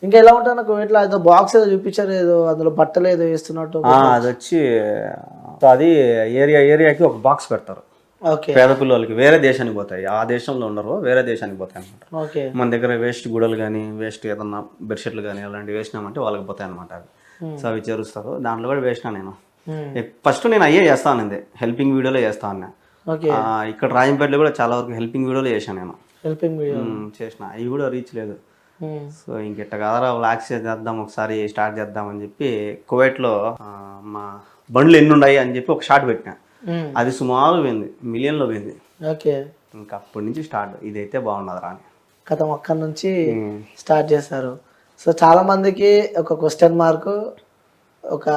ఇంకా ఎలా ఉంటుంది నాకు ఇట్లా ఏదో బాక్స్ ఏదో చూపించారు, ఏదో అందులో బట్టలు ఏదో వేస్తున్నట్టు. అది వచ్చి అది ఏరియాకి ఒక బాక్స్ పెడతారు. ఓకే పేద పిల్లలకి వేరే దేశానికి పోతాయి, ఆ దేశంలో ఉండరు, వేరే దేశానికి పోతాయి అనమాట. ఓకే మన దగ్గర వేస్ట్ గుడలు కానీ వేస్ట్ ఏదన్నా బెడ్షీట్లు కానీ అలాంటివి వేసినామంటే వాళ్ళకి పోతాయి అనమాట అవి. సో అవి చేరుస్తారు. దాంట్లో కూడా వేసినా నేను. ఫస్ట్ నేను అయ్యే చేస్తానండి, హెల్పింగ్ వీడియోలో చేస్తా ఉన్నా. ఓకే ఇక్కడ రాజంపేటలో కూడా చాలా వరకు హెల్పింగ్ వీడియోలో చేశాను నేను. హెల్పింగ్ వీడియో చేసిన అవి కూడా రీచ్ లేదు. సో ఇంకెట్ట కాదరా వ్లాగ్స్ చేద్దాం ఒకసారి స్టార్ట్ చేద్దాం అని చెప్పి కువైట్లో మా బండ్లు ఎన్ని ఉన్నాయి అని చెప్పి ఒక షాట్ పెట్టినా. అది సుమారు పోయింది, మిలియన్లో పోయింది. ఓకే ఇంకా అప్పటి నుంచి స్టార్ట్ ఇదైతే బాగున్నది రా అని కథం అక్కడి నుంచి స్టార్ట్ చేశారు. సో చాలా మందికి ఒక క్వశ్చన్ మార్క్, ఒక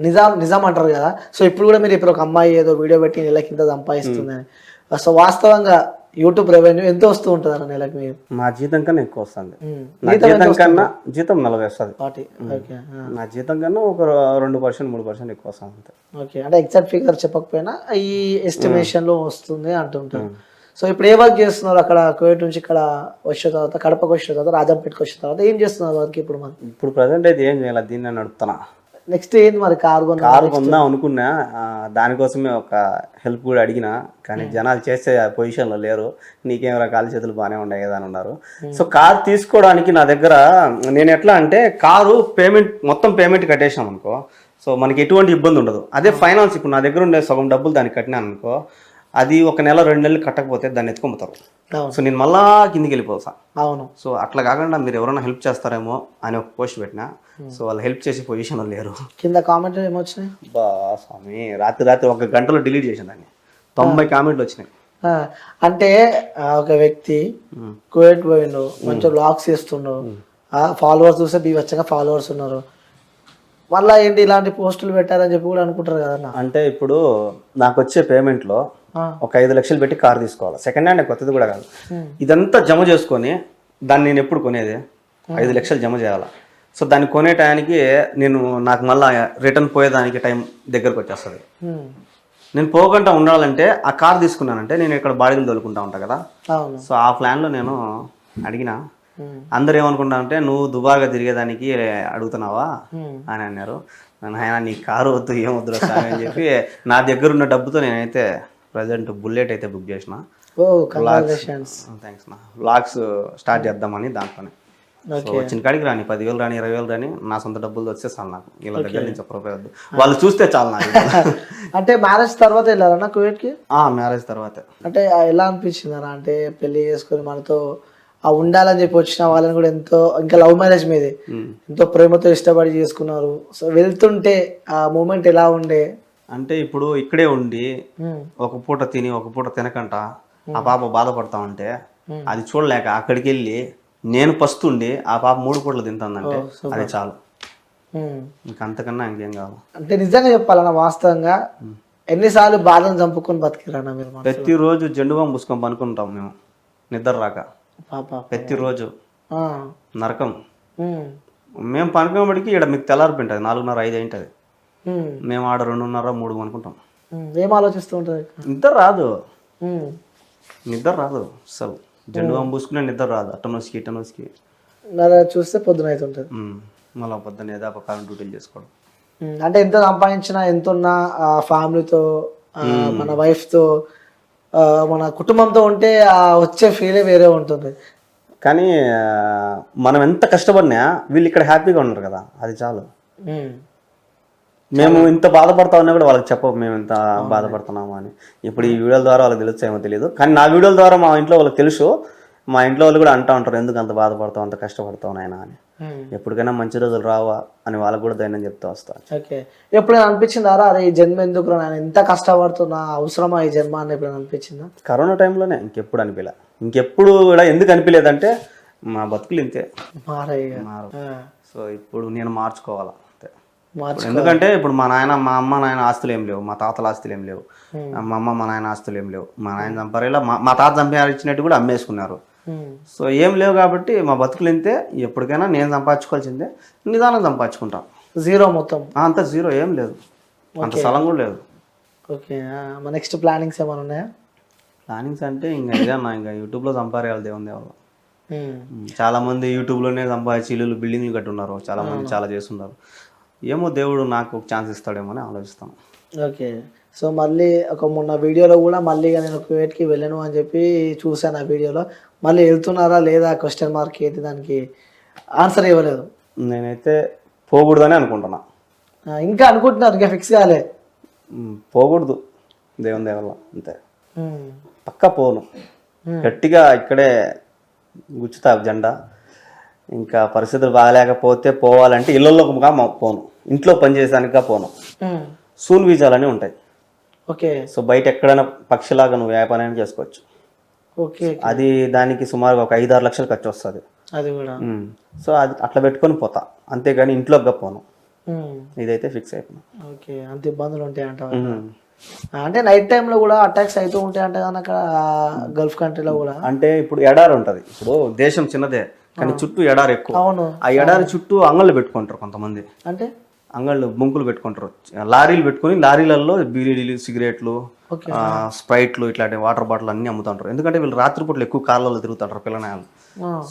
నిజం అంటారు కదా. సో ఇప్పుడు కూడా మీరు ఇప్పుడు ఒక అమ్మాయి ఏదో వీడియో పెట్టి నెలకి ఇంత సంపాదిస్తుందని, సో వాస్తవంగా యూట్యూబ్ రెవెన్యూ ఎంత వస్తూ ఉంటుంది నెలకి? మీరు నా జీతం కన్నా ఎక్కువ వస్తుంది. నా జీతం కన్నా జీతం 40 వస్తుంది. ఓకే నా జీతం కన్నా ఒక 2% 3% ఎక్కువ వస్తుంది అంతే. ఓకే అంటే ఎగ్జాక్ట్ ఫిగర్ చెప్పకపోయినా ఈ ఎస్టిమేషన్ లో వస్తుంది అంటుంటారు. సో ఇప్పుడు ఏ వర్క్ చేస్తున్నారు అక్కడ కువైట్ నుంచి ఇక్కడ వచ్చిన తర్వాత, కడపకు వచ్చిన తర్వాత, రాజంపేటకు వచ్చిన తర్వాత ఏం చేస్తున్నారు వర్క్ ఇప్పుడు? ఇప్పుడు ప్రజెంట్ అయితే ఏం చేయాలి, దీన్ని నడుపుతున్నా. నెక్స్ట్ ఏంది మరి? కారు కొందాం అనుకున్నా, దానికోసమే ఒక హెల్ప్ కూడా అడిగినా, కానీ జనాలు చేసే పొజిషన్లో లేరు. నీకేం కాలు చేతులు బాగానే ఉన్నాయి కదా అని ఉన్నారు. సో కారు తీసుకోవడానికి నా దగ్గర నేను ఎట్లా అంటే, కారు మొత్తం పేమెంట్ కట్టేసాం అనుకో, సో మనకి ఎటువంటి ఇబ్బంది ఉండదు. అదే ఫైనాన్స్ ఇప్పుడు నా దగ్గర ఉండే సగం డబ్బులు దానికి కట్టినాను అనుకో, అది 1 నెల 2 నెలలు కట్టకపోతే దాన్ని ఎత్తుకొమ్ముతారు. సో నేను మళ్ళా కిందికి వెళ్ళిపోతా. అవును. సో అట్లా కాకుండా మీరు ఎవరైనా హెల్ప్ చేస్తారేమో అని ఒక పోస్ట్ పెట్టినా. సో వాళ్ళు హెల్ప్ చేసే పొజిషన్లో లేరు. కింద కామెంట్ ఏమొచ్చినాయి? బా స్వామి, రాత్రి 1 గంటలో డిలీట్ చేసిన దాన్ని. 90 కామెంట్లు వచ్చినాయి. అంటే ఒక వ్యక్తి కువైట్ పోయిండు, మంచిగా వ్లాగ్స్ చేస్తుండు, ఫాలోవర్స్ చూస్తే బీవచ్చంగా ఫాలోవర్స్ ఉన్నారు, మళ్ళీ ఏంటి ఇలాంటి పోస్టులు పెట్టారని చెప్పి కూడా అనుకుంటారు కదా. అంటే ఇప్పుడు నాకు వచ్చే పేమెంట్లో ఒక 5 లక్షలు పెట్టి కార్ తీసుకోవాలి, సెకండ్ హ్యాండ్, కొత్తది కూడా కాదు. ఇదంతా జమ చేసుకొని దాన్ని నేను ఎప్పుడు కొనేది 5 లక్షలు జమ చేయాలి. సో దాన్ని కొనే టయానికి నాకు మళ్ళీ రిటర్న్ పోయేదానికి టైం దగ్గరకు వచ్చేస్తుంది. నేను పోకుండా ఉండాలంటే ఆ కార్ తీసుకున్నానంటే నేను ఇక్కడ బాడీలు తోలుకుంటా ఉంటా కదా. సో ఆ ప్లాన్లో నేను అడిగిన. అందరు ఏమనుకుంటా నువ్వు దుబారుగా తిరిగేదానికి అడుగుతున్నావా అని అన్నారు. ఆయన నీ కారు వద్దు, ఏం వద్దు సార్ అని చెప్పి నా దగ్గర ఉన్న డబ్బుతో నేనైతే ప్రజెంట్ బుల్లెట్ అయితే బుక్ చేసిన. థ్యాంక్స్ నా. వ్లాగ్స్ స్టార్ట్ చేద్దామని దాంట్లోనే. వచ్చిన కాడికి రాని 10,000 రాని 20,000 రాని నా సొంత డబ్బులు వచ్చే చాలు నాకు. ఇలా దగ్గర నుంచి ఒక్క వాళ్ళు చూస్తే చాలు నాకు. అంటే మ్యారేజ్ తర్వాత వెళ్ళారన్నా కువైట్కి? మ్యారేజ్ తర్వాత. అంటే ఎలా అనిపించిందన్నా? అంటే పెళ్లి చేసుకొని మనతో ఉండాలని చెప్పి వచ్చిన వాళ్ళని కూడా ఎంతో, ఇంకా లవ్ మ్యారేజ్ మీదే ఎంతో ప్రేమతో ఇష్టపడి చేసుకున్నారు. సో వెళ్తుంటే ఆ మూమెంట్ ఎలా ఉండే? అంటే ఇప్పుడు ఇక్కడే ఉండి ఒక పూట తిని ఒక పూట తినకంట ఆ పాప బాధపడతా ఉంటే అది చూడలేక అక్కడికి వెళ్ళి నేను పస్తుండి ఆ పాప 3 పూటలు తింటుందంటే అది చాలు. ఇంకంతకన్నా ఇంకేం కావాలి. అంటే నిజంగా చెప్పాలన్నా వాస్తవంగా ఎన్నిసార్లు బాధను చంపుకొని బతికిరన్నా మీరు? ప్రతిరోజు జెండు బాంబు పూసుకొని పనుకుంటాం మేము, నిద్ర రాక. ప్రతిరోజు నరకం. మేము పనుకోబడికి ఇక్కడ మీకు తెల్లారిపోయింటుంది 4:30-5 అయింటది. మేము ఆడ 2:30-3 అనుకుంటాం. ఏం ఆలోచిస్తూ ఉంటుంది? నిద్ర రాదు అసలు. జెండు బాంబు పూసుకునే నిద్ర రాదు. అటనోస్కి ఇటనోస్కి చూస్తే పొద్దున అవుతుంటుంది. మళ్ళీ పొద్దున్న ఏదో ప్రకారం డ్యూటీలు చేసుకోవడం. అంటే ఎంత సంపాదించినా ఎంత ఉన్నా ఫ్యామిలీతో, మన వైఫ్తో, మన కుటుంబంతో ఉంటే వచ్చే ఫీలే వేరే ఉంటుంది. కానీ మనం ఎంత కష్టపడినా వీళ్ళు ఇక్కడ హ్యాపీగా ఉన్నారు కదా, అది చాలు. మేము ఇంత బాధపడతా ఉన్నా కూడా వాళ్ళకి చెప్పవు మేము ఇంత బాధపడుతున్నాము అని. ఇప్పుడు ఈ వీడియోల ద్వారా వాళ్ళకి తెలుస్తాయేమో తెలియదు, కానీ నా వీడియోల ద్వారా మా ఇంట్లో వాళ్ళకి తెలుసు. మా ఇంట్లో వాళ్ళు కూడా అంటూ ఉంటారు, ఎందుకు అంత బాధపడతావు, అంత కష్టపడతావు నాయన అని. ఎప్పటికైనా మంచి రోజులు రావా అని వాళ్ళకు కూడా ధైర్యం చెప్తూ వస్తాను. ఓకే. ఎప్పుడైనా అనిపించిందారా అరే ఈ జన్మ ఎందుకు నేను ఎంత కష్టపడుతున్నా, అవసరమా ఈ జన్మ అని ఎప్పుడైనా అనిపించిందా? కరోనా టైంలోనే, ఇంకెప్పుడు అనిపించలే. ఇంకెప్పుడు కూడా ఎందుకు అనిపించలేదు అంటే మా బతుకులు ఇంతే మారు. సో ఇప్పుడు నేను మార్చుకోవాలా. ఎందుకంటే ఇప్పుడు మా అమ్మ నాయన ఆస్తులు ఏం లేవు, మా తాతల ఆస్తులు ఏం లేవు, మా అమ్మ మా నాయన ఆస్తులు ఏం లేవు. మా నాయన చంపారేలా మా తాత చంపారిచ్చినట్టు కూడా అమ్మేసుకున్నారు. సో ఏం లేవు కాబట్టి మా బతుకులు ఇంతే. ఎప్పటికైనా నేను సంపాదించుకోవాల్సిందే, నిదానం సంపాదించుకుంటా. జీరో మొత్తం అంత జీరో, ఏం లేదు, అంత స్థలం కూడా లేదు. ఓకే. మా నెక్స్ట్ ప్లానింగ్స్ ఏమైనా ఉన్నాయా? ప్లానింగ్స్ అంటే ఇంకా ఇదన్నా, ఇంకా యూట్యూబ్లో సంపాదించాలి దేవుని దేవాళ్ళు. చాలా మంది యూట్యూబ్లోనే సంపాదించి ఇల్లు బిల్డింగ్లు కట్టున్నారు, చాలా మంది చాలా చేస్తున్నారు. ఏమో దేవుడు నాకు ఒక ఛాన్స్ ఇస్తాడేమో అని ఆలోచిస్తాను. ఓకే. సో మళ్ళీ ఒక మొన్న వీడియోలో కూడా మళ్ళీ నేను కువైట్కి వెళ్ళను అని చెప్పి చూశాను ఆ వీడియోలో. మళ్ళీ వెళ్తున్నారా లేదా క్వశ్చన్ మార్క్ ఏంటి దానికి ఆన్సర్ ఇవ్వలేదు. నేనైతే పోకూడదని అనుకుంటున్నా. ఇంకా అనుకుంటున్నారు, ఇంకా ఫిక్స్ కాలే? పోకూడదు దేవుని దేవల్ల, అంతే. పక్కా పోను, గట్టిగా ఇక్కడే గుచ్చుతా జెండా. ఇంకా పరిస్థితులు బాగాలేకపోతే పోవాలంటే ఇళ్ళల్లోగా పోను, ఇంట్లో పని చేసానిక పోను. సూన్ వీజాలని ఉంటాయి. ఓకే. సో బయట ఎక్కడైనా పక్షిలాగా నువ్వు వ్యాపారం చేసుకోవచ్చు. ఓకే. అది దానికి సుమారుగా ఒక 5-6 లక్షలు ఖర్చు వస్తుంది. అది కూడా. సో అది అట్లా పెట్టుకొని పోతా, అంతేగాని ఇంట్లోకి పోను. ఇదైతే ఫిక్స్ అయిపోయినా. ఓకే. అంత ఇబ్బందులు ఉంటాయంట. అంటే నైట్ టైంలో కూడా అటాక్స్ అవుతూ ఉంటాయంట కానీ అక్కడ గల్ఫ్ కంట్రీలో కూడా. అంటే ఇప్పుడు ఎడారి ఉంటుంది, ఇప్పుడు దేశం చిన్నదే కానీ చుట్టూ ఎడారి ఎక్కువ. అవును. ఆ ఎడారి చుట్టూ అంగళ్ళు పెట్టుకుంటారు కొంతమంది. అంటే అంగళ్ళు బొంకులు పెట్టుకుంటారు, లారీలు పెట్టుకుని లారీలలో బీడీలు, సిగరెట్లు, స్ప్రైట్లు, ఇట్లాంటి వాటర్ బాటిల్ అన్ని అమ్ముతుంటారు. ఎందుకంటే వీళ్ళు రాత్రిపూట్లు ఎక్కువ కార్లలో తిరుగుతుంటారు పిల్లనాయాలు.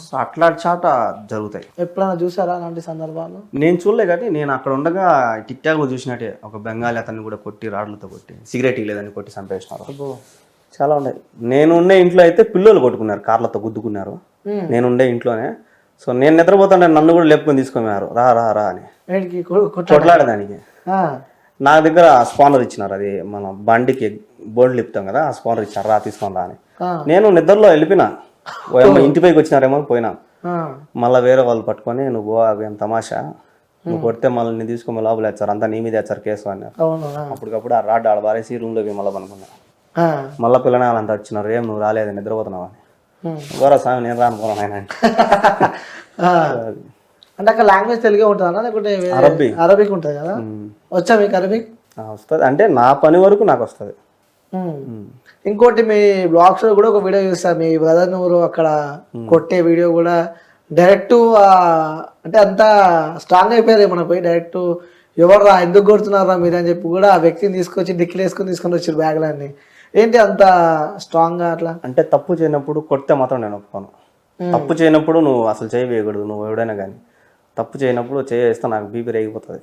సో అట్లాంటి చాట జరుగుతాయి. ఎప్పుడైనా చూసారా అలాంటి సందర్భాలు? నేను చూడలే, కానీ నేను అక్కడ ఉండగా టిక్ టాక్ లో చూసినట్టే ఒక బెంగాలీ అతన్ని కూడా కొట్టి రాడ్లతో కొట్టి సిగరెట్ ఇవ్వలేదని కొట్టి చంపేసినారు. చాలా ఉన్నాయి. నేను ఉండే ఇంట్లో అయితే పిల్లలు కొట్టుకున్నారు, కార్లతో గుద్దుకున్నారు. నేను ఉండే ఇంట్లోనే. సో నేను నిద్రపోతుంటే నన్ను కూడా లేపుకొని తీసుకున్నారు, రా రా రా అని కొట్లాడేదానికి. నా దగ్గర స్పానర్ ఇచ్చినారు, అది మన బండికి బోర్డు లిపుతాం కదా, ఆ స్పానర్ ఇచ్చారు, రా తీసుకొని రా అని. నేను నిద్రలో వెళ్ళిపోయినా, ఇంటి పైకి వచ్చినారేమో పోయినా. మళ్ళీ వేరే వాళ్ళు పట్టుకొని నువ్వు అవి ఏం తమాషా, నువ్వు కొడితే మళ్ళీ నేను తీసుకొని లోపల వేస్తారు, అంతా నీ మీద వేస్తారు కేసు అన్నారు. అప్పటికప్పుడు ఆ రాడ్ ఆడ బారేసి రూమ్లోకి మళ్ళీ పనుకున్నా. మళ్ళీ పిల్లనాలంతా వచ్చినారు, ఏం నువ్వు రాలేదు నిద్రపోతున్నావు అని. గోరా స్వామి నేను రానుకోను ఆయన అంటే అక్కడ లాంగ్వేజ్ తెలుగే ఉంటుందా లేకుంటే అరబిక్ ఉంటుంది కదా? వచ్చా మీకు అరబిక్? వస్తుంది, అంటే నా పని వరకు నాకు వస్తుంది. ఇంకోటి మీ బ్లాగ్స్ లో కూడా ఒక వీడియో చూస్తా, మీ బ్రదర్ నువ్వు అక్కడ కొట్టే వీడియో కూడా డైరెక్ట్ అంటే అంతా స్ట్రాంగ్ అయిపోయారు మనం పోయి డైరెక్ట్ ఎవర్రా ఎందుకు కొడుతున్నారా మీరు అని చెప్పి కూడా ఆ వ్యక్తిని తీసుకొచ్చి డిక్కిలు వేసుకొని తీసుకొని వచ్చారు బ్యాగ్లన్నీ. ఏంటి అంత స్ట్రాంగ్ గా అట్లా? అంటే తప్పు చేయనప్పుడు కొడితే మాత్రం నేను ఒప్పుకోను. తప్పు చేయనప్పుడు నువ్వు అసలు చేయి వేయకూడదు, నువ్వు ఎవడైనా కానీ తప్పు చేయనప్పుడు చేస్తే నాకు బీపీ రేగిపోతుంది.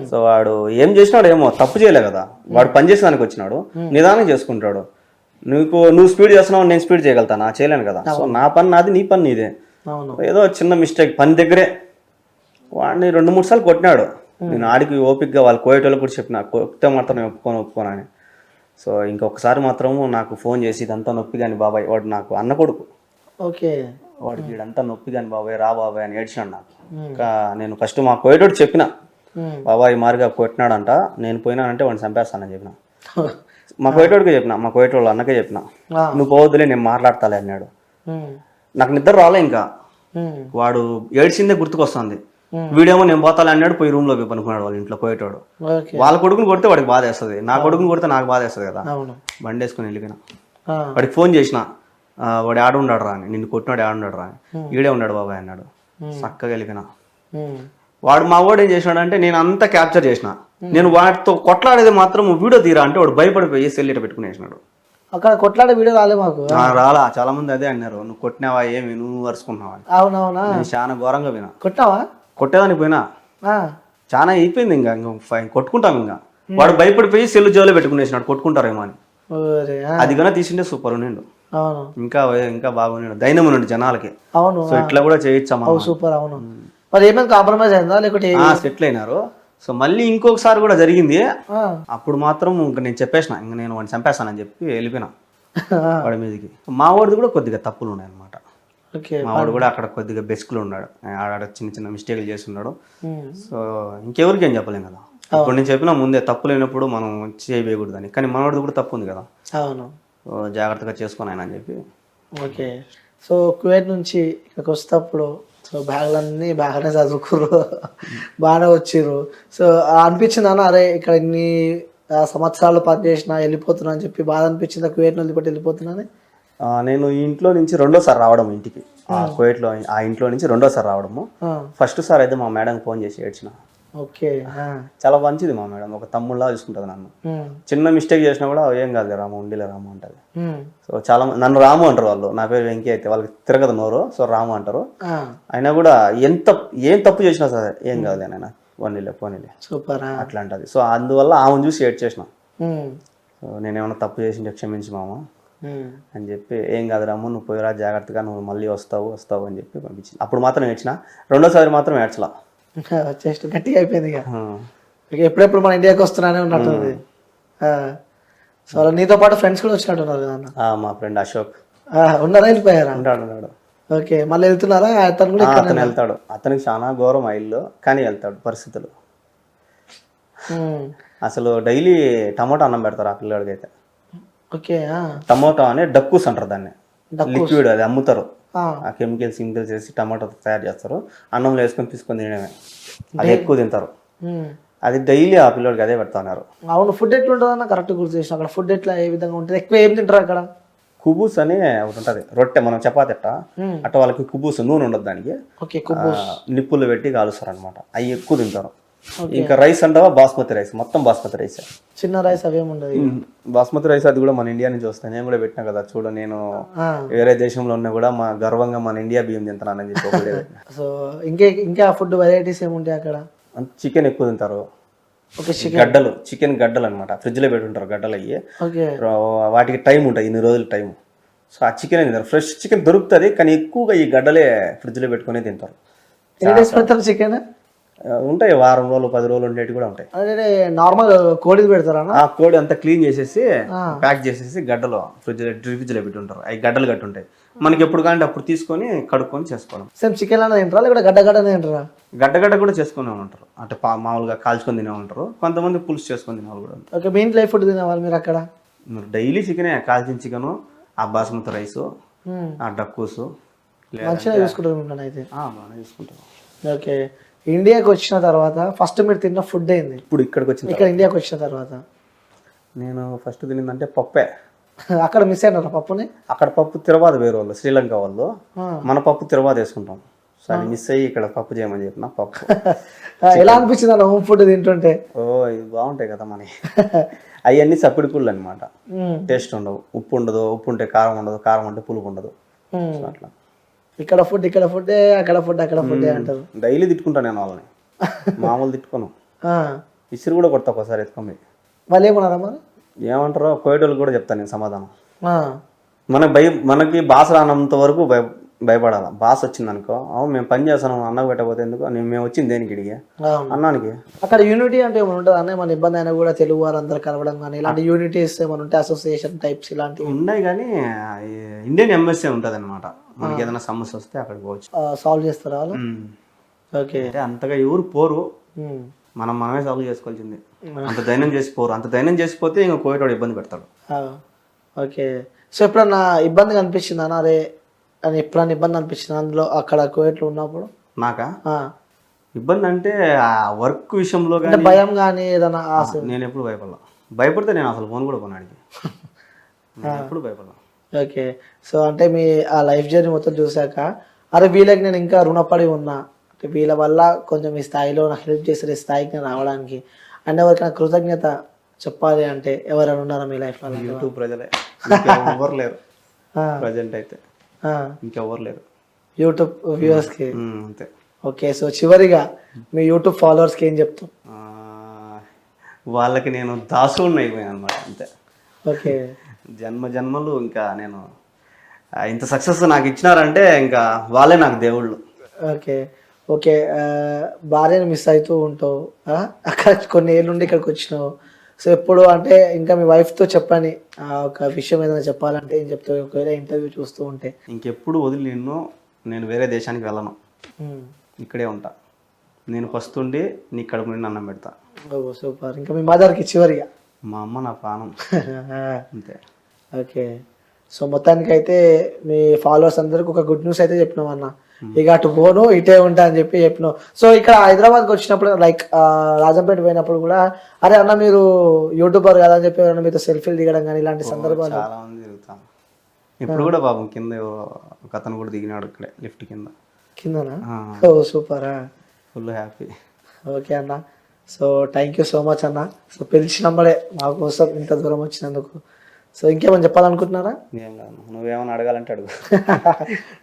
సో వాడు ఏం చేసినాడు ఏమో, తప్పు చేయలే కదా, వాడు పని చేసేదానికి వచ్చినాడు, నిదానం చేసుకుంటాడు. నువ్వు స్పీడ్ చేస్తున్నావు, నేను స్పీడ్ చేయగలుగుతాను, చేయలేను కదా. సో నా పని నాది, నీ పని నీదే. ఏదో చిన్న మిస్టేక్ పని దగ్గరే వాడిని 2-3 సార్లు కొట్టినాడు. నేను ఆడికి ఓపిక్గా వాళ్ళు కోయేటోళ్ళకి కూడా చెప్పిన, కొట్టే మాత్రం నేను ఒప్పుకోను అని. సో ఇంకొకసారి మాత్రం నాకు ఫోన్ చేసి ఇదంతా నొప్పి కానీ బాబాయ్, వాడు నాకు అన్న కొడుకు, ఓకే, వాడికి వీడంతా నొప్పి కానీ బాబాయ్ రా బాబాయ్ అని ఏడ్చాడు నాకు. ఇంకా నేను ఫస్ట్ మా కోయేటోడు చెప్పిన, బాబాయ్ మారిగా కొట్టినాడంట, నేను పోయినానంటే వాడిని చంపేస్తానని చెప్పిన. మా కోయేటోడికి చెప్పిన, మా కోయేటోళ్ళు అన్నకే చెప్పిన, నువ్వు పోవద్దులే నేను మాట్లాడతాలే అన్నాడు. నాకు నిద్ర రాలే, ఇంకా వాడు ఏడ్చిందే గుర్తుకొస్తుంది. వీడేమో నేను పోతాలే అన్నాడు, పోయి రూమ్ లోకి పనుకున్నాడు వాళ్ళ ఇంట్లో కోయేటోడు. వాళ్ళ కొడుకుని కొడితే వాడికి బాధ వేస్తుంది, నా కొడుకుని కొడితే నాకు బాధ వేస్తుంది కదా. బండి వేసుకుని వెళ్ళిపోయినా. వాడికి ఫోన్ చేసిన, వాడు ఆడ ఉన్నాడు రా అని, నిన్ను కొట్టినాడు ఆడున్నాడు రా అని. ఈడే ఉన్నాడు బాబాయ్ అన్నాడు. చక్కగా వెళ్ళిపోయినా. వాడు మా వాడు ఏం చేసినాడు అంటే, నేను అంతా క్యాప్చర్ చేసిన, నేను వాటితో కొట్లాడేది మాత్రం వీడియో తీరా అంటే వాడు భయపడిపోయి సెల్ పెట్టుకుని వేసినాడు. అక్కడ కొట్లాడే వీడియో రాలే మాకు. రాలా, చాలా మంది అదే అన్నారు, నువ్వు కొట్టినావా ఏమి, నువ్వు అరుచుకున్నావా. అవునవునా, నేను చాలా ఘోరంగా పోయినా. కొట్టావా? కొట్టేదానికి పోయినా, చాలా అయిపోయింది, ఇంకా కొట్టుకుంటాం. ఇంకా వాడు భయపడిపోయి సెల్ జోలో పెట్టుకునేసినాడు, కొట్టుకుంటారేమో అని. అది కన్నా తీసిండే సూపర్ ఉన్నాడు, ఇంకా ఇంకా బాగున్నాడు, ధైర్యం ఉన్నాడు జనాలకి. అవును, సో ఇట్లా కూడా చేయొచ్చా సూపర్. అవును, మరి ఏమైనా కాంప్రమైజ్ అయిందా లేకపోతే సెటిల్ అయినారు. సో మళ్ళీ ఇంకొకసారి కూడా జరిగింది, అప్పుడు మాత్రం ఇంకా నేను చెప్పేసిన, ఇంకా నేను వాడిని చంపేస్తానని చెప్పి వెళ్ళిపోయినా వాడి మీదకి. మా వాడిది కూడా కొద్దిగా తప్పులు ఉన్నాయి అనమాట. మా వాడు కూడా అక్కడ కొద్దిగా బెస్క్లో ఉన్నాడు, ఆడ చిన్న చిన్న మిస్టేక్లు చేస్తున్నాడు. సో ఇంకెవరికి ఏం చెప్పలేం కదా. ఇప్పుడు నేను చెప్పినా ముందే, తప్పు లేనప్పుడు మనం చేయకూడదని, కానీ మనవాడిది కూడా తప్పు ఉంది కదా. అవును, జాగ్రత్తగా చేసుకుని ఆయన అని చెప్పి. ఓకే. సో కువైట్ నుంచి ఇక్కడికి వస్తేప్పుడు సో బ్యాగ్లన్నీ బాగానే చదువుకుర్రు, బాగానే వచ్చిర్రు. సో అనిపించింది అన్న, అరే ఇక్కడ ఇన్ని సంవత్సరాలు పనిచేసిన వెళ్ళిపోతున్నా అని చెప్పి బాధ అనిపించింది కువైట్ నుంచి వెళ్ళిపోతున్నాను? నేను ఈ ఇంట్లో నుంచి 2వ సారి రావడం ఇంటికి, కువైట్లో ఆ ఇంట్లో నుంచి 2వ సారి రావడము. ఫస్ట్ సారి అయితే మా మేడం ఫోన్ చేసి ఏడ్చిన, ఓకే. చాలా మంచిది మా మేడం, ఒక తమ్ముళ్ళలా చూసుకుంటుంది నన్ను. చిన్న మిస్టేక్ చేసినా కూడా ఏం కాదు రాము, ఉండిలే రాము అంటది. సో చాలా నన్ను రాము అంటారు వాళ్ళు, నా పేరు వెంకీ అయితే వాళ్ళకి తిరగదు నోరు, సో రాము అంటారు. అయినా కూడా ఏం తప్పు చేసినా సరే ఏం కాదు నేను వన్నిలే పోనీలే సూపర్. అట్లా అంటది. సో అందువల్ల ఆమెను చూసి ఏడ్ చేసిన. సో నేనేమన్నా తప్పు చేసింటే క్షమించి మామ అని చెప్పి, ఏం కాదు రాము నువ్వు పోయిరా జాగ్రత్తగా, నువ్వు మళ్ళీ వస్తావు అని చెప్పి పంపించింది. అప్పుడు మాత్రం ఏడ్చిన, రెండోసారి మాత్రం ఏడ్చలా. జస్ట్ గట్టిగా అయిపోయింది ఇక. ఎప్పుడెప్పుడు మన ఇండియాకి వస్తున్నానే ఉన్నట్టుంది. సో అలా నీతో పాటు ఫ్రెండ్స్ కూడా వచ్చినట్టున్నారు కదా అన్న? మా ఫ్రెండ్ అశోక్ ఉన్నారా, వెళ్ళిపోయారా? ఉన్నాడు. ఓకే, మళ్ళీ వెళ్తున్నారా? అతను కూడా అతను వెళ్తాడు, అతనికి చాలా ఘోరం ఆ ఇల్లు, కానీ వెళ్తాడు పరిస్థితులు. అసలు డైలీ టమోటా అన్నం పెడతారు ఆ పిల్లడికి అయితే. ఓకే. టమోటా అని డక్కూస్ అంటారు దాన్ని, లిక్విడ్ అది అమ్ముతారు. ఆ కెమికల్స్ వేసి టమాటో తయారు చేస్తారు, అన్నంలో వేసుకొని తీసుకొని తినడమే, అది ఎక్కువ తింటారు. అది డైలీ ఆ పిల్లడికి అదే పెడతాన్నారు. అవును. ఫుడ్ ఎట్లా ఉంటుంది అన్న? కరెక్ట్ గుర్తు చేసిన. అక్కడ ఫుడ్ ఎట్లా, ఏ విధంగా ఉంటుంది? ఎక్కువ ఏం తింటారు అక్కడ? కుబూస్ అని ఒకటి ఉంటుంది, రొట్టె మనం చపాతి అట్ట వాళ్ళకి కుబూస్, నూనె ఉండదు దానికి, నిప్పులు పెట్టి కాలుస్తారు అనమాట, అవి ఎక్కువ తింటారు. ఇంకా రైస్ అంటావా బాస్మతి రైస్, మొత్తం బాస్మతి రైస్, చిన్న రైస్ అవేముండదు. బాస్మతి రైస్ అది కూడా మన ఇండియా నుంచి వస్తాయి. నేను కూడా పెట్టినా కదా చూడ, నేను వేరే దేశంలో ఉన్నా కూడా మా గర్వంగా మన ఇండియా బియ్యం తింటున్నానని చెప్పి. సో ఇంకా ఫుడ్ వెరైటీస్ ఏముంటాయి అక్కడ? చికెన్ ఎక్కువ తింటారు, గడ్డలు, చికెన్ గడ్డలు అనమాట, ఫ్రిడ్జ్ లో పెట్టుంటారు గడ్డలు అయ్యి, వాటికి టైం ఉంటుంది, ఇన్ని రోజులు టైం. సో ఆ చికెన్ తింటారు, ఫ్రెష్ చికెన్ దొరుకుతుంది, కానీ ఎక్కువగా ఈ గడ్డలే ఫ్రిడ్జ్ లో పెట్టుకునే తింటారు. చికెన్ ఉంటాయి, వారం రోజులు 10 రోజులు ఉండేవి కూడా ఉంటాయి. నార్మల్ కోడి పెడతారా? ఆ కోడి అంతా క్లీన్ చేసేసి ప్యాక్ చేసేసి గడ్డలో ఫ్రిడ్జ్ లో పెట్టుంటారు, అవి గడ్డలు గట్టి ఉంటాయి. మనకి ఎప్పుడు కానీ అప్పుడు తీసుకొని కడుక్కొని చేసుకోవడం. సేమ్ చికెన్ అలా తింటారా, లేకపోతే గడ్డ తింటారా? గడ్డ కూడా చేసుకునే ఉంటారు, అంటే మామూలుగా కాల్చుకొని తినే ఉంటారు, కొంతమంది పులుసు చేసుకొని తినే వాళ్ళు కూడా ఉంటారు. ఓకే, మీ ఇంట్లో ఫుడ్ తినేవాళ్ళు మీరు అక్కడ? డైలీ చికెనే, కాల్చిన చికెన్, ఆ బాస్మతి రైస్, ఆ డక్కూసు మంచిగా చూసుకుంటారు అయితే. బాగానే చూసుకుంటారు. ఓకే, ఇండియాకి వచ్చిన తర్వాత ఫస్ట్ మీరు తిన్న ఫుడ్ ఏంది? ఇప్పుడు ఇక్కడ ఇండియాకి వచ్చిన తర్వాత నేను ఫస్ట్ తినిందంటే పప్పే. అక్కడ మిస్ అయినారా పప్పుని? అక్కడ పప్పు తిరువాత వేరే వాళ్ళు, శ్రీలంక వాళ్ళు, మన పప్పు తిరువాత వేసుకుంటాం. సో అది మిస్ అయ్యి ఇక్కడ పప్పు చేయమని చెప్పిన పప్పు. ఎలా అనిపించింది అలా హోమ్ ఫుడ్ తింటుంటే? ఇది బాగుంటాయి కదా మన అవన్నీ సప్పిడి పుల్లు అనమాట, టేస్ట్ ఉండవు, ఉప్పు ఉండదు, ఉప్పు ఉంటే కారం ఉండదు, కారం ఉంటే పులుపు ఉండదు. అట్లా ఇక్కడ ఫుడ్ అక్కడ ఫుడ్ అంటారు. డైలీ తిట్టుకుంటాను నేను వాళ్ళని, మామూలు తిట్టుకోను, ఇసురు కూడా కొడతా ఒకసారి ఎత్తుకొని. వాళ్ళు ఏమన్నారా మరి? ఏమంటారో కోయటోళ్ళు కూడా చెప్తాను నేను సమాధానం. మనకి భాష రానంత వరకు భయపడాల. భాష వచ్చింది అనుకో, అవును మేము పని చేస్తాను, అన్నకు పెట్టకపోతే ఎందుకు, మేము వచ్చింది దేనికి ఇడిగి అన్నానికి. అక్కడ యూనిటీ అంటే ఏమైనా ఉంటుంది అన్న? మన ఇబ్బంది అయినా కూడా తెలుగు వారందరూ కలవడం కానీ ఇలాంటి యూనిటీస్ ఏమైనా ఉంటాయి, అసోసియేషన్ టైప్స్ ఇలాంటివి ఉన్నాయి. కానీ ఇండియన్ ఎంబసీ ఉంటుంది అనమాట, మనకి ఏదైనా సమస్య వస్తే అక్కడికి పోవచ్చు, సాల్వ్ చేస్తారా వాళ్ళు? ఓకే, అంటే అంతగా ఎవరు పోరు, మనమే సాల్వ్ చేసుకోవాల్సింది. అంత ధైర్యం చేసిపోరు, అంత ధైర్యం చేసిపోతే ఇంకా కోయటోడు ఇబ్బంది పెడతాడు. ఓకే, సో ఎప్పుడన్నా ఇబ్బందిగా అనిపించిందా అరే అని? ఎప్పుడన్నా ఇబ్బంది అనిపించింది అందులో అక్కడ కోయట్లో ఉన్నప్పుడు? నాకా ఇబ్బంది అంటే ఆ వర్క్ విషయంలో కానీ, భయం కానీ ఏదైనా? నేను ఎప్పుడు భయపడితే నేను అసలు ఫోన్ కూడా కొన్నాడికి, ఎప్పుడు భయపడలా. ఓకే, సో అంటే మీ ఆ లైఫ్ జర్నీ మొత్తం చూసాక అరే వీళ్ళకి నేను ఇంకా రుణపడి ఉన్నా, అంటే వీళ్ళ వల్ల కొంచెం ఈ స్థాయిలో నాకు హెల్ప్ చేస్తారు, ఈ స్థాయికి నేను రావడానికి, అండ్ ఎవరికైనా కృతజ్ఞత చెప్పాలి అంటే ఎవరైనా ఉన్నారా మీ లైఫ్లో? యూట్యూబ్ ప్రజలే, ఎవరు లేరు ప్రజెంట్ అయితే, ఇంకెవరు లేరు యూట్యూబ్ వ్యూవర్స్కి. అంతే. ఓకే, సో చివరిగా మీ యూట్యూబ్ ఫాలోవర్స్కి ఏం చెప్తాం? వాళ్ళకి నేను దాసుని అయిపోయాను అనమాట, అంతే. ఓకే, జన్మలు ఇంకా నేను ఇంత సక్సెస్ నాకు ఇచ్చినారంటే ఇంకా వాళ్ళే నాకు దేవుళ్ళు. ఓకే, భార్యను మిస్ అవుతూ ఉంటావు, అక్కడ కొన్ని ఏళ్ళ నుండి ఇక్కడికి వచ్చినావు, సో ఎప్పుడు అంటే ఇంకా మీ వైఫ్తో చెప్పని ఒక విషయం ఏదైనా చెప్పాలంటే ఏం చెప్తావు? ఒకవేళ ఇంటర్వ్యూ చూస్తూ ఉంటే. ఇంకెప్పుడు వదిలి నేను వేరే దేశానికి వెళ్ళను, ఇక్కడే ఉంటా, నేను ఫస్ట్ ఉండి నీ కడుపు నుండి అన్నం పెడతా. సూపర్. ఇంకా మీ మదర్కి చివరిగా? మా అమ్మ నా ప్రాణం, అంతే. ఓకే, సో మొత్తానికి అయితే మీ ఫాలోవర్స్ అందరికి ఒక గుడ్ న్యూస్ అయితే చెప్పినావు అన్న, ఇక అటు పోను ఇటే ఉంటా అని చెప్పి చెప్పినావు. సో ఇక్కడ హైదరాబాద్కి వచ్చినప్పుడు లైక్ రాజంపేట పోయినప్పుడు కూడా అరే అన్న మీరు యూట్యూబర్ కదా అని చెప్పి మీతో సెల్ఫీలు దిగడం కానీ ఇలాంటి సందర్భాలు చాలా మంది దిగుతాను. ఇప్పుడు కూడా పాపం కింద ఒక అతను కూడా దిగినాడు ఇక్కడే లిఫ్ట్ కిందనా? ఓ సూపరా, ఫుల్ హ్యాపీ. ఓకే అన్న. So thank you so much అన్న. సో పిలిచినప్పుడే మా కోసం ఇంత దూరం వచ్చినందుకు. సో ఇంకేమైనా చెప్పాలనుకుంటున్నారా? ఏం కాదు, నువ్వేమైనా అడగాలంటే అడుగు.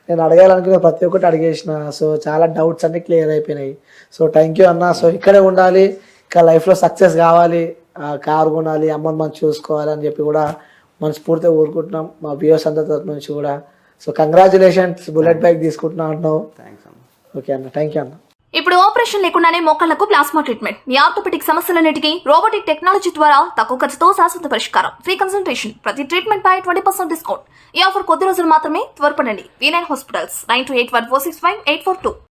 నేను అడగాలనుకునే ప్రతి ఒక్కటి అడిగేసిన. సో చాలా డౌట్స్ అన్ని క్లియర్ అయిపోయినాయి. సో థ్యాంక్ యూ అన్న. సో ఇక్కడే ఉండాలి, ఇంకా లైఫ్లో సక్సెస్ కావాలి, కారు కొనాలి, అమ్మని మనం చూసుకోవాలి అని చెప్పి కూడా మనస్ఫూర్తిగా కోరుకుంటున్నాం మా వ్యూవర్స్ అందరి తరపు నుంచి కూడా. సో కంగ్రాచులేషన్స్, బుల్లెట్ బైక్ తీసుకుంటున్నా అంటున్నావు. థ్యాంక్స్ అన్న. ఓకే అన్న, థ్యాంక్ యూ అన్న. ఇప్పుడు ఆపరేషన్ లేకుండానే మోకాళ్లకు ప్లాస్మా ట్రీట్మెంట్, మీ ఆర్థోపెటిక్ సమస్యలన్నిటికీ రోబోటిక్ టెక్నాలజీ ద్వారా తక్కువ ఖర్చుతో శాశ్వత పరిష్కారం, ఫ్రీ కన్సల్టేషన్, ప్రతి ట్రీట్మెంట్ పై 20% డిస్కౌంట్. ఈ ఆఫర్ కొద్ది రోజులు మాత్రమే, త్వరపడండి. V9 hospitals 9281465842.